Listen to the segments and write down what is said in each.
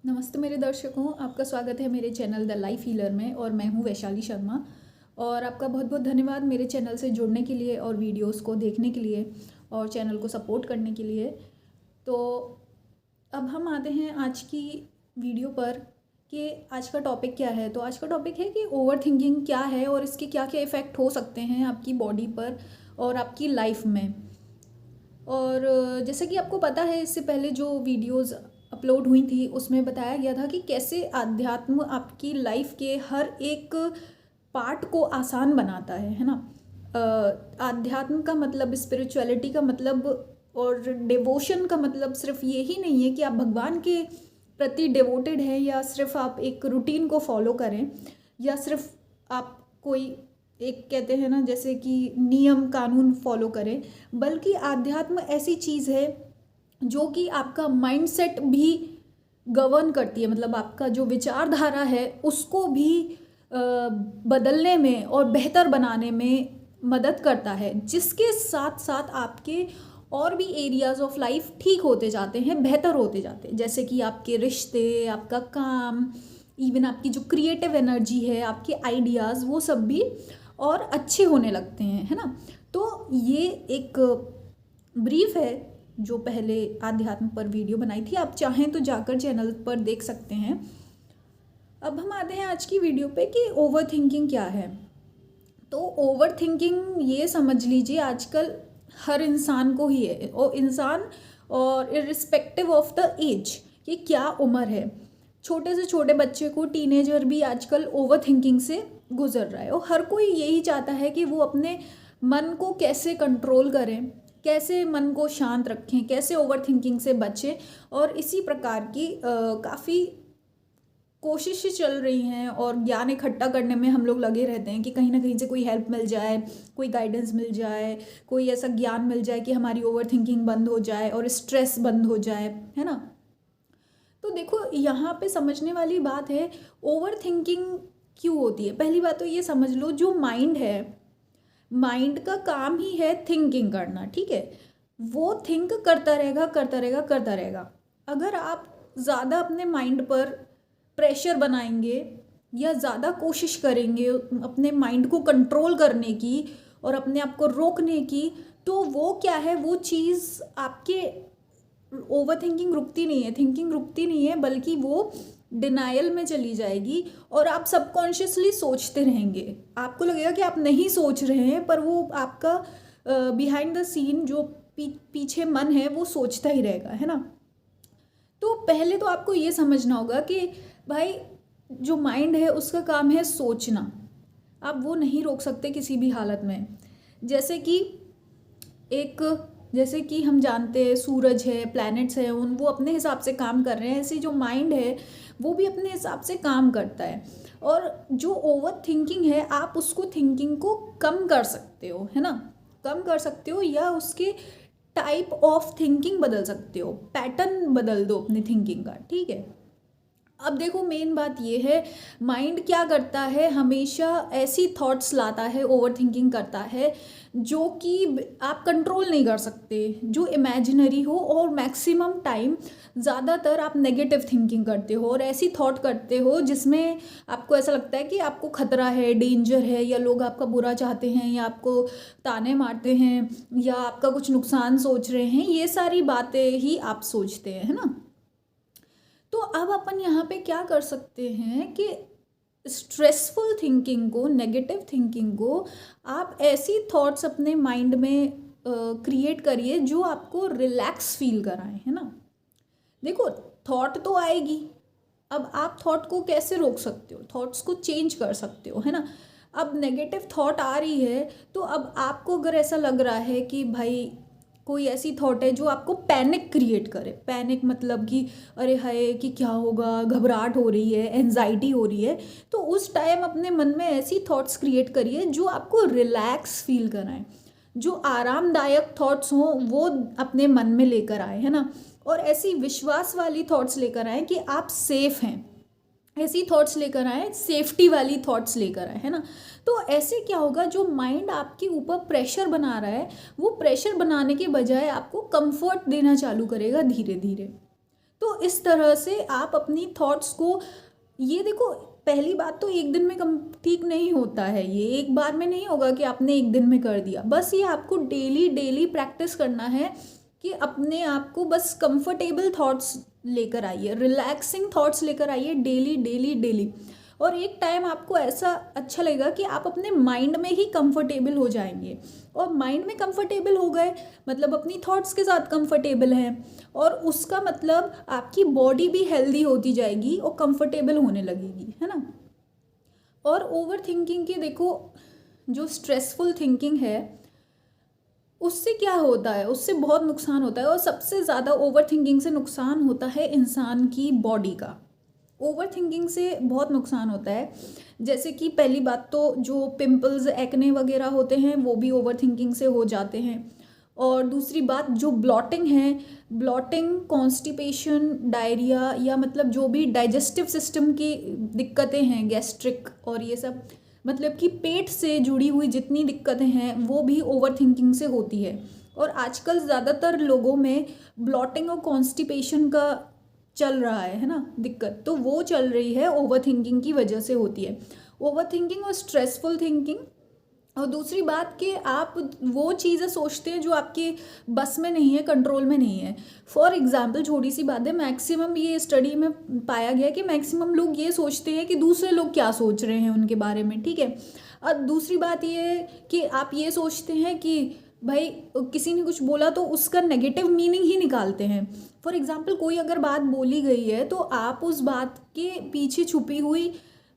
नमस्ते मेरे दर्शकों, आपका स्वागत है मेरे चैनल द लाइफ हीलर में। और मैं हूँ वैशाली शर्मा। और आपका बहुत बहुत धन्यवाद मेरे चैनल से जुड़ने के लिए और वीडियोस को देखने के लिए और चैनल को सपोर्ट करने के लिए। तो अब हम आते हैं आज की वीडियो पर कि आज का टॉपिक क्या है। तो आज का टॉपिक है कि ओवर थिंकिंग क्या है और इसके क्या क्या इफ़ेक्ट हो सकते हैं आपकी बॉडी पर और आपकी लाइफ में। और जैसे कि आपको पता है, इससे पहले जो वीडियोस अपलोड हुई थी उसमें बताया गया था कि कैसे आध्यात्म आपकी लाइफ के हर एक पार्ट को आसान बनाता है ना। आध्यात्म का मतलब, स्पिरिचुअलिटी का मतलब और डिवोशन का मतलब सिर्फ ये ही नहीं है कि आप भगवान के प्रति डिवोटेड हैं या सिर्फ आप एक रूटीन को फॉलो करें या सिर्फ आप कोई एक कहते हैं ना जैसे कि नियम कानून फॉलो करें, बल्कि आध्यात्म ऐसी चीज़ है जो कि आपका माइंडसेट भी गवर्न करती है। मतलब आपका जो विचारधारा है उसको भी बदलने में और बेहतर बनाने में मदद करता है, जिसके साथ साथ आपके और भी एरियाज ऑफ लाइफ ठीक होते जाते हैं, बेहतर होते जाते हैं। जैसे कि आपके रिश्ते, आपका काम, इवन आपकी जो क्रिएटिव एनर्जी है, आपके आइडियाज़, वो सब भी और अच्छे होने लगते हैं, है ना। तो ये एक ब्रीफ है जो पहले आध्यात्म पर वीडियो बनाई थी, आप चाहें तो जाकर चैनल पर देख सकते हैं। अब हम आते हैं आज की वीडियो पे कि ओवर थिंकिंग क्या है। तो ओवर थिंकिंग ये समझ लीजिए आजकल हर इंसान को ही है, और इंसान और इर्रिस्पेक्टिव ऑफ द एज कि क्या उम्र है, छोटे से छोटे बच्चे को, टीनेजर भी आजकल ओवर थिंकिंग से गुजर रहा है। और हर कोई यही चाहता है कि वो अपने मन को कैसे कंट्रोल करें, कैसे मन को शांत रखें, कैसे ओवर थिंकिंग से बचें। और इसी प्रकार की काफ़ी कोशिशें चल रही हैं और ज्ञान इकट्ठा करने में हम लोग लगे रहते हैं कि कहीं ना कहीं से कोई हेल्प मिल जाए, कोई गाइडेंस मिल जाए, कोई ऐसा ज्ञान मिल जाए कि हमारी ओवर थिंकिंग बंद हो जाए और स्ट्रेस बंद हो जाए, है ना। तो देखो, यहाँ पे समझने वाली बात है ओवर थिंकिंग क्यों होती है। पहली बात तो ये समझ लो, जो माइंड है, माइंड का काम ही है थिंकिंग करना, ठीक है। वो थिंक करता रहेगा करता रहेगा करता रहेगा। अगर आप ज़्यादा अपने माइंड पर प्रेशर बनाएंगे या ज़्यादा कोशिश करेंगे अपने माइंड को कंट्रोल करने की और अपने आप को रोकने की, तो वो क्या है, वो चीज़ आपके ओवर थिंकिंग रुकती नहीं है, थिंकिंग रुकती नहीं है, बल्कि वो डिनायल में चली जाएगी और आप सबकॉन्शियसली सोचते रहेंगे। आपको लगेगा कि आप नहीं सोच रहे हैं, पर वो आपका बिहाइंड द सीन जो पीछे मन है वो सोचता ही रहेगा, है ना। तो पहले तो आपको ये समझना होगा कि भाई, जो माइंड है उसका काम है सोचना, आप वो नहीं रोक सकते किसी भी हालत में। जैसे कि जैसे कि हम जानते हैं सूरज है, प्लैनेट्स हैं, वो अपने हिसाब से काम कर रहे हैं, ऐसे जो माइंड है वो भी अपने हिसाब से काम करता है। और जो ओवर थिंकिंग है, आप उसको थिंकिंग को कम कर सकते हो, है ना, कम कर सकते हो, या उसके टाइप ऑफ थिंकिंग बदल सकते हो, पैटर्न बदल दो अपनी थिंकिंग का, ठीक है। अब देखो, मेन बात ये है, माइंड क्या करता है, हमेशा ऐसी थॉट्स लाता है, ओवर थिंकिंग करता है जो कि आप कंट्रोल नहीं कर सकते, जो इमेजिनरी हो, और मैक्सिमम टाइम ज़्यादातर आप नेगेटिव थिंकिंग करते हो और ऐसी थॉट करते हो जिसमें आपको ऐसा लगता है कि आपको खतरा है, डेंजर है, या लोग आपका बुरा चाहते हैं, या आपको ताने मारते हैं, या आपका कुछ नुकसान सोच रहे हैं। ये सारी बातें ही आप सोचते हैं, है ना। तो अब अपन यहाँ पे क्या कर सकते हैं कि स्ट्रेसफुल थिंकिंग को, नेगेटिव थिंकिंग को, आप ऐसी थॉट्स अपने माइंड में क्रिएट करिए जो आपको रिलैक्स फील कराएं, है ना। देखो, थॉट तो आएगी, अब आप थॉट को कैसे रोक सकते हो, थॉट्स को चेंज कर सकते हो, है ना। अब नेगेटिव थॉट आ रही है, तो अब आपको अगर ऐसा लग रहा है कि भाई कोई ऐसी थॉट है जो आपको पैनिक क्रिएट करे, पैनिक मतलब कि अरे हाय कि क्या होगा, घबराहट हो रही है, एनजाइटी हो रही है, तो उस टाइम अपने मन में ऐसी थॉट्स क्रिएट करिए जो आपको रिलैक्स फील कराएं, जो आरामदायक थॉट्स हों वो अपने मन में लेकर आए, है ना। और ऐसी विश्वास वाली थॉट्स लेकर आए कि आप सेफ हैं, ऐसी थॉट्स लेकर आए, सेफ्टी वाली थॉट्स लेकर आए, है ना। तो ऐसे क्या होगा, जो माइंड आपके ऊपर प्रेशर बना रहा है, वो प्रेशर बनाने के बजाय आपको कंफर्ट देना चालू करेगा धीरे धीरे। तो इस तरह से आप अपनी थॉट्स को, ये देखो, पहली बात तो एक दिन में कम ठीक नहीं होता है, ये एक बार में नहीं होगा कि आपने एक दिन में कर दिया। बस ये आपको डेली डेली प्रैक्टिस करना है कि अपने आप को बस कंफर्टेबल थॉट्स लेकर आइए, रिलैक्सिंग थॉट्स लेकर आइए डेली डेली डेली। और एक टाइम आपको ऐसा अच्छा लगेगा कि आप अपने माइंड में ही कंफर्टेबल हो जाएंगे, और माइंड में कंफर्टेबल हो गए मतलब अपनी थॉट्स के साथ कंफर्टेबल हैं, और उसका मतलब आपकी बॉडी भी हेल्दी होती जाएगी और कंफर्टेबल होने लगेगी, है ना। और ओवर थिंकिंग की देखो, जो स्ट्रेसफुल थिंकिंग है उससे क्या होता है, उससे बहुत नुकसान होता है, और सबसे ज़्यादा ओवर थिंकिंग से नुकसान होता है इंसान की बॉडी का। ओवर थिंकिंग से बहुत नुकसान होता है, जैसे कि पहली बात तो जो पिंपल्स, एक्ने वगैरह होते हैं वो भी ओवर थिंकिंग से हो जाते हैं। और दूसरी बात जो ब्लॉटिंग है, ब्लॉटिंग, कॉन्स्टिपेशन, डायरिया, या मतलब जो भी डाइजेस्टिव सिस्टम की दिक्कतें हैं, गैस्ट्रिक और ये सब, मतलब कि पेट से जुड़ी हुई जितनी दिक्कतें हैं वो भी ओवर थिंकिंग से होती है। और आजकल ज़्यादातर लोगों में ब्लॉटिंग और कॉन्स्टिपेशन का चल रहा है ना दिक्कत, तो वो चल रही है ओवर थिंकिंग की वजह से होती है, ओवर थिंकिंग और स्ट्रेसफुल थिंकिंग। और दूसरी बात कि आप वो चीज़ें सोचते हैं जो आपके बस में नहीं है, कंट्रोल में नहीं है। फॉर एग्जाम्पल, छोटी सी बात है, मैक्सिमम ये स्टडी में पाया गया कि मैक्सिमम लोग ये सोचते हैं कि दूसरे लोग क्या सोच रहे हैं उनके बारे में, ठीक है। और दूसरी बात ये है कि आप ये सोचते हैं कि भाई किसी ने कुछ बोला तो उसका नेगेटिव मीनिंग ही निकालते हैं। फॉर एग्जाम्पल, कोई अगर बात बोली गई है तो आप उस बात के पीछे छुपी हुई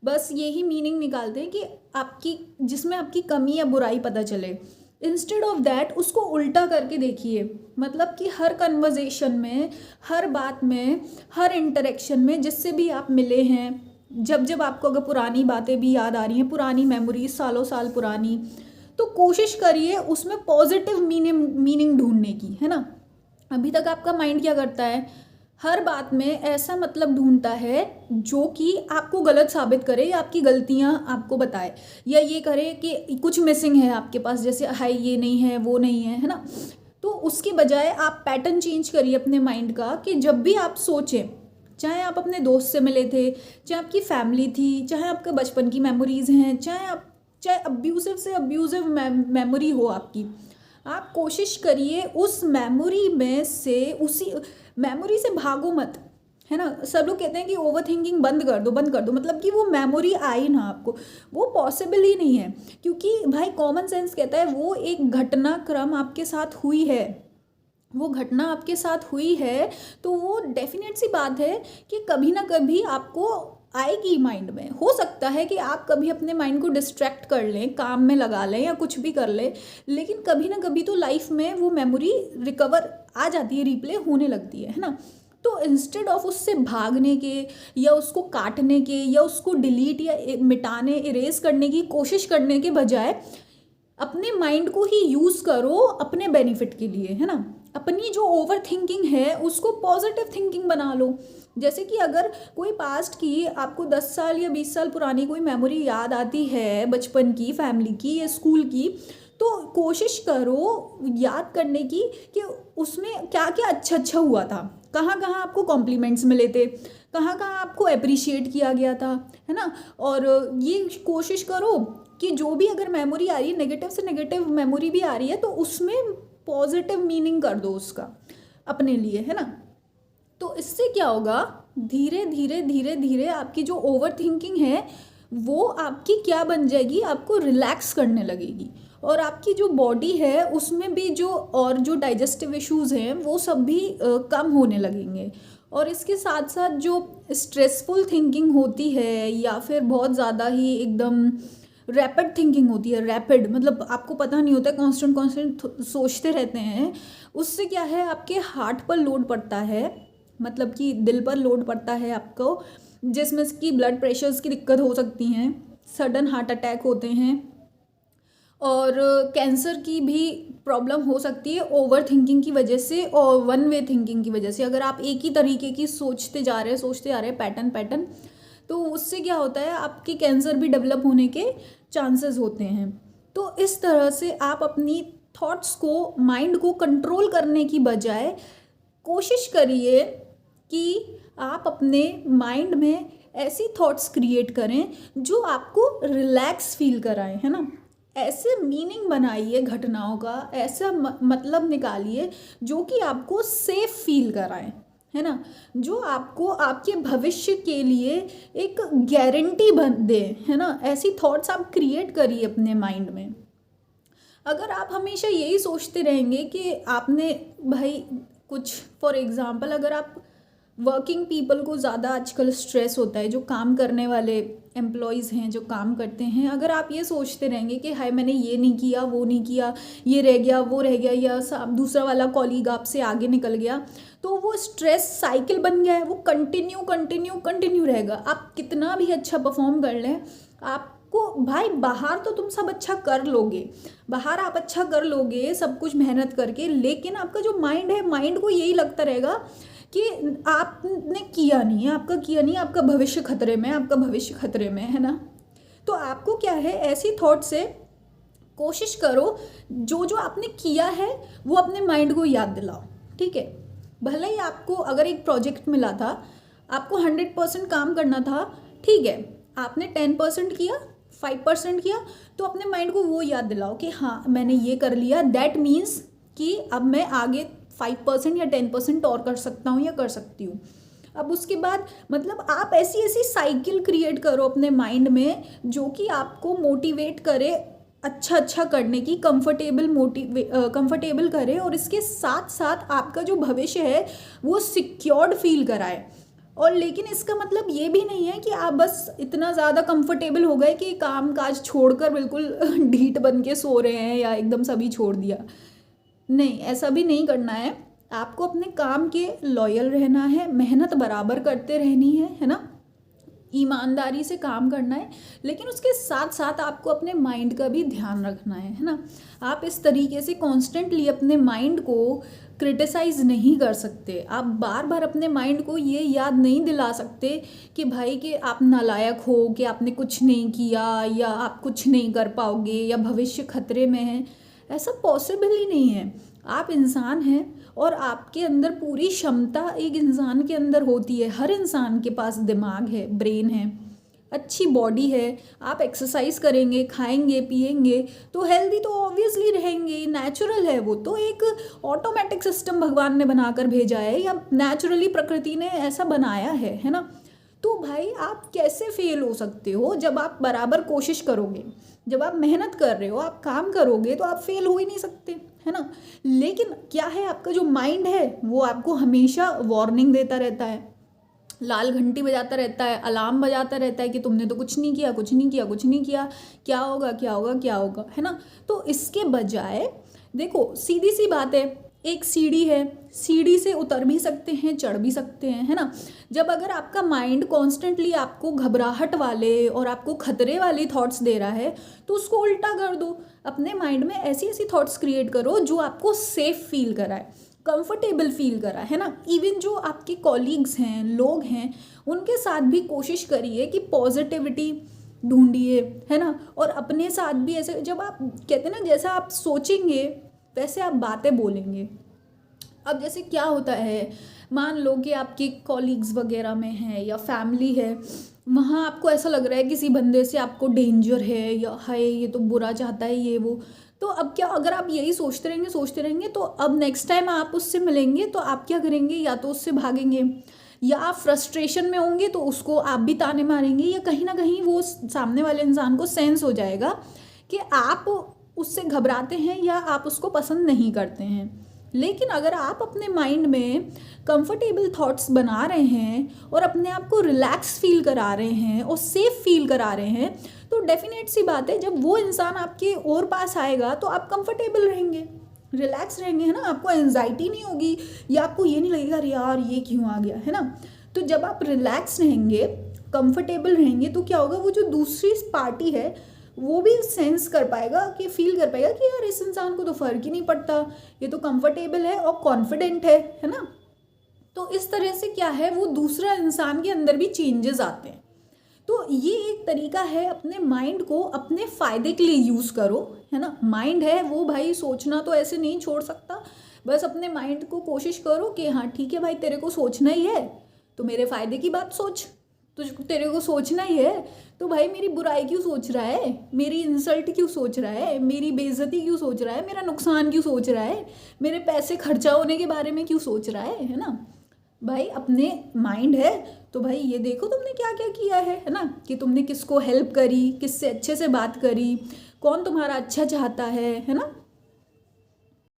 बस यही मीनिंग निकालते हैं कि आपकी, जिसमें आपकी कमी या बुराई पता चले। इंस्टेड ऑफ दैट उसको उल्टा करके देखिए, मतलब कि हर कन्वर्जेशन में, हर बात में, हर इंटरेक्शन में जिससे भी आप मिले हैं, जब जब आपको अगर पुरानी बातें भी याद आ रही हैं, पुरानी मेमोरीज सालों साल पुरानी, तो कोशिश करिए उसमें पॉजिटिव मीनिंग ढूंढने की, है ना। अभी तक आपका माइंड क्या करता है, हर बात में ऐसा मतलब ढूंढता है जो कि आपको गलत साबित करे या आपकी गलतियां आपको बताए, या ये करे कि कुछ मिसिंग है आपके पास, जैसे हाय ये नहीं है, वो नहीं है ना। तो उसके बजाय आप पैटर्न चेंज करिए अपने माइंड का, कि जब भी आप सोचें, चाहे आप अपने दोस्त से मिले थे, चाहे आपकी फैमिली थी, चाहे आपके बचपन की मेमोरीज हैं, चाहे अब्यूसिव से अब्यूसिव मेमोरी हो आपकी, आप कोशिश करिए उस मेमोरी में से, उसी मेमोरी से भागो मत, है ना। सब लोग कहते हैं कि ओवर थिंकिंग बंद कर दो, बंद कर दो, मतलब कि वो मेमोरी आई ना आपको, वो पॉसिबल ही नहीं है। क्योंकि भाई कॉमन सेंस कहता है वो एक घटनाक्रम आपके साथ हुई है, वो घटना आपके साथ हुई है, तो वो डेफिनेट सी बात है कि कभी ना कभी आपको आएगी माइंड में। हो सकता है कि आप कभी अपने माइंड को डिस्ट्रैक्ट कर लें, काम में लगा लें या कुछ भी कर लें, लेकिन कभी ना कभी तो लाइफ में वो मेमोरी रिकवर आ जाती है, रिप्ले होने लगती है ना। तो इंस्टेड ऑफ उससे भागने के, या उसको काटने के, या उसको डिलीट या मिटाने, इरेज करने की कोशिश करने के बजाय अपने माइंड को ही यूज़ करो अपने बेनिफिट के लिए, है ना। अपनी जो ओवर थिंकिंग है उसको पॉजिटिव थिंकिंग बना लो। जैसे कि अगर कोई पास्ट की आपको 10 साल या 20 साल पुरानी कोई मेमोरी याद आती है, बचपन की, फैमिली की या स्कूल की, तो कोशिश करो याद करने की कि उसमें क्या क्या अच्छा अच्छा हुआ था, कहाँ कहाँ आपको कॉम्प्लीमेंट्स मिले थे, कहाँ कहाँ आपको अप्रिशिएट किया गया था, है ना। और ये कोशिश करो कि जो भी अगर मेमोरी आ रही है, नेगेटिव से नेगेटिव मेमोरी भी आ रही है, तो उसमें पॉजिटिव मीनिंग कर दो उसका अपने लिए, है ना। तो इससे क्या होगा, धीरे धीरे धीरे धीरे आपकी जो ओवर थिंकिंग है वो आपकी क्या बन जाएगी, आपको रिलैक्स करने लगेगी, और आपकी जो बॉडी है उसमें भी जो डाइजेस्टिव इश्यूज़ हैं वो सब भी कम होने लगेंगे। और इसके साथ साथ जो स्ट्रेसफुल थिंकिंग होती है, या फिर बहुत ज़्यादा ही एकदम रैपिड थिंकिंग होती है, रैपिड मतलब आपको पता नहीं होता, कांस्टेंट सोचते रहते हैं, उससे क्या है, आपके हार्ट पर लोड पड़ता है, मतलब कि दिल पर लोड पड़ता है आपको, जिसमें कि ब्लड प्रेशर्स की दिक्कत हो सकती हैं, सडन हार्ट अटैक होते हैं, और कैंसर की भी प्रॉब्लम हो सकती है ओवर थिंकिंग की वजह से, और वन वे थिंकिंग की वजह से। अगर आप एक ही तरीके की सोचते जा रहे हैं पैटर्न, तो उससे क्या होता है, आपके कैंसर भी डेवलप होने के चांसेस होते हैं। तो इस तरह से आप अपनी थॉट्स को, माइंड को कंट्रोल करने की बजाय कोशिश करिए कि आप अपने माइंड में ऐसी थॉट्स क्रिएट करें जो आपको रिलैक्स फील कराएं, है ना। ऐसे मीनिंग बनाइए घटनाओं का, ऐसा मतलब निकालिए जो कि आपको सेफ फील कराएं, है ना, जो आपको आपके भविष्य के लिए एक गारंटी बन दे, है ना। ऐसी थॉट्स आप क्रिएट करिए अपने माइंड में। अगर आप हमेशा यही सोचते रहेंगे कि आपने भाई कुछ, फॉर एग्जांपल अगर आप वर्किंग पीपल को ज़्यादा आजकल स्ट्रेस होता है, जो काम करने वाले एम्प्लॉयज़ हैं, जो काम करते हैं, अगर आप ये सोचते रहेंगे कि हाय मैंने ये नहीं किया, वो नहीं किया, ये रह गया, वो रह गया, या दूसरा वाला कॉलीग आपसे आगे निकल गया, तो वो स्ट्रेस साइकिल बन गया है, वो कंटिन्यू कंटिन्यू कंटिन्यू रहेगा। आप कितना भी अच्छा परफॉर्म कर लें, आपको भाई बाहर तो तुम सब अच्छा कर लोगे, बाहर आप अच्छा कर लोगे सब कुछ मेहनत करके, लेकिन आपका जो माइंड है, माइंड को यही लगता रहेगा कि आपने किया नहीं है, आपका किया नहीं, आपका भविष्य खतरे में, आपका भविष्य खतरे में, है ना। तो आपको क्या है, ऐसी थॉट से कोशिश करो जो जो आपने किया है वो अपने माइंड को याद दिलाओ, ठीक है। भले ही आपको अगर एक प्रोजेक्ट मिला था, आपको 100% काम करना था, ठीक है, आपने 10% किया, 5% किया, तो अपने माइंड को वो याद दिलाओ कि हाँ मैंने ये कर लिया, दैट मीन्स कि अब मैं आगे 5% या 10% और कर सकता हूँ या कर सकती हूँ। अब उसके बाद मतलब आप ऐसी ऐसी साइकिल क्रिएट करो अपने माइंड में जो कि आपको मोटिवेट करे अच्छा करने की, कंफर्टेबल करे, और इसके साथ साथ आपका जो भविष्य है वो सिक्योर्ड फील कराए। और लेकिन इसका मतलब ये भी नहीं है कि आप बस इतना ज़्यादा कंफर्टेबल हो गए कि काम काज छोड़कर बिल्कुल ढीठ बन के सो रहे हैं या एकदम सभी छोड़ दिया। नहीं, ऐसा भी नहीं करना है। आपको अपने काम के लॉयल रहना है, मेहनत बराबर करते रहनी है ना, ईमानदारी से काम करना है, लेकिन उसके साथ साथ आपको अपने माइंड का भी ध्यान रखना है ना। आप इस तरीके से कॉन्स्टेंटली अपने माइंड को क्रिटिसाइज़ नहीं कर सकते। आप बार बार अपने माइंड को ये याद नहीं दिला सकते कि भाई कि आप नालायक हो, कि आपने कुछ नहीं किया, या आप कुछ नहीं कर पाओगे, या भविष्य खतरे में है। ऐसा पॉसिबल ही नहीं है। आप इंसान हैं और आपके अंदर पूरी क्षमता एक इंसान के अंदर होती है। हर इंसान के पास दिमाग है, ब्रेन है, अच्छी बॉडी है। आप एक्सरसाइज करेंगे, खाएंगे, पिएंगे तो हेल्दी तो ऑब्वियसली रहेंगे, नेचुरल है वो तो, एक ऑटोमेटिक सिस्टम भगवान ने बनाकर भेजा है या नेचुरली प्रकृति ने ऐसा बनाया है ना। तो भाई आप कैसे फेल हो सकते हो जब आप बराबर कोशिश करोगे, जब आप मेहनत कर रहे हो, आप काम करोगे तो आप फेल हो ही नहीं सकते, है ना। लेकिन क्या है, आपका जो माइंड है वो आपको हमेशा वार्निंग देता रहता है, लाल घंटी बजाता रहता है, अलार्म बजाता रहता है कि तुमने तो कुछ नहीं किया, कुछ नहीं किया, कुछ नहीं किया, क्या होगा क्या होगा क्या होगा, है ना। तो इसके बजाय देखो, सीधी सी बात है, एक सीढ़ी है, सीढ़ी से उतर भी सकते हैं, चढ़ भी सकते हैं, है ना। जब अगर आपका माइंड कॉन्स्टेंटली आपको घबराहट वाले और आपको खतरे वाले थॉट्स दे रहा है तो उसको उल्टा कर दो। अपने माइंड में ऐसी ऐसी थॉट्स क्रिएट करो जो आपको सेफ फील कराए, कंफर्टेबल फील करा, है ना। इवन जो आपके कॉलीग्स हैं, लोग हैं, उनके साथ भी कोशिश करिए कि पॉजिटिविटी ढूंढिए, है ना। और अपने साथ भी ऐसे, जब आप कहते हैं ना, जैसा आप सोचेंगे वैसे आप बातें बोलेंगे। अब जैसे क्या होता है, मान लो कि आपके कॉलीग्स वगैरह में है या फैमिली है, वहाँ आपको ऐसा लग रहा है किसी बंदे से आपको डेंजर है, या हाय ये तो बुरा चाहता है, ये वो। तो अब क्या, अगर आप यही सोचते रहेंगे तो अब नेक्स्ट टाइम आप उससे मिलेंगे तो आप क्या करेंगे, या तो उससे भागेंगे, या आप फ्रस्ट्रेशन में होंगे तो उसको आप भी ताने मारेंगे, या कहीं ना कहीं वो सामने वाले इंसान को सेंस हो जाएगा कि आप उससे घबराते हैं या आप उसको पसंद नहीं करते हैं। लेकिन अगर आप अपने माइंड में कंफर्टेबल थॉट्स बना रहे हैं और अपने आप को रिलैक्स फील करा रहे हैं और सेफ फील करा रहे हैं, तो डेफिनेट सी बात है, जब वो इंसान आपके और पास आएगा तो आप कंफर्टेबल रहेंगे, रिलैक्स रहेंगे, है ना। आपको एंजाइटी नहीं होगी, या आपको ये नहीं लगेगा अरे यार ये क्यों आ गया, है ना। तो जब आप रिलैक्स रहेंगे, कंफर्टेबल रहेंगे, तो क्या होगा, वो जो दूसरी पार्टी है वो भी सेंस कर पाएगा, कि फील कर पाएगा कि यार इस इंसान को तो फर्क ही नहीं पड़ता, ये तो कंफर्टेबल है और कॉन्फिडेंट है ना। तो इस तरह से क्या है, वो दूसरा इंसान के अंदर भी चेंजेस आते हैं। तो ये एक तरीका है, अपने माइंड को अपने फ़ायदे के लिए यूज़ करो, है ना। माइंड है वो भाई सोचना तो ऐसे नहीं छोड़ सकता, बस अपने माइंड को कोशिश करो कि हाँ ठीक है भाई तेरे को सोचना ही है, तो मेरे फ़ायदे की बात सोच, तुझको तेरे को सोचना ही है। तो भाई मेरी बुराई क्यों सोच रहा है, मेरी इंसल्ट क्यों सोच रहा है, मेरी बेइज्जती क्यों सोच रहा है, मेरा नुकसान क्यों सोच रहा है, मेरे पैसे खर्चा होने के बारे में क्यों सोच रहा है ना। भाई अपने माइंड है तो भाई ये देखो तुमने क्या क्या किया है ना, कि तुमने किसको हेल्प करी, किससे अच्छे से बात करी, कौन तुम्हारा अच्छा चाहता है ना।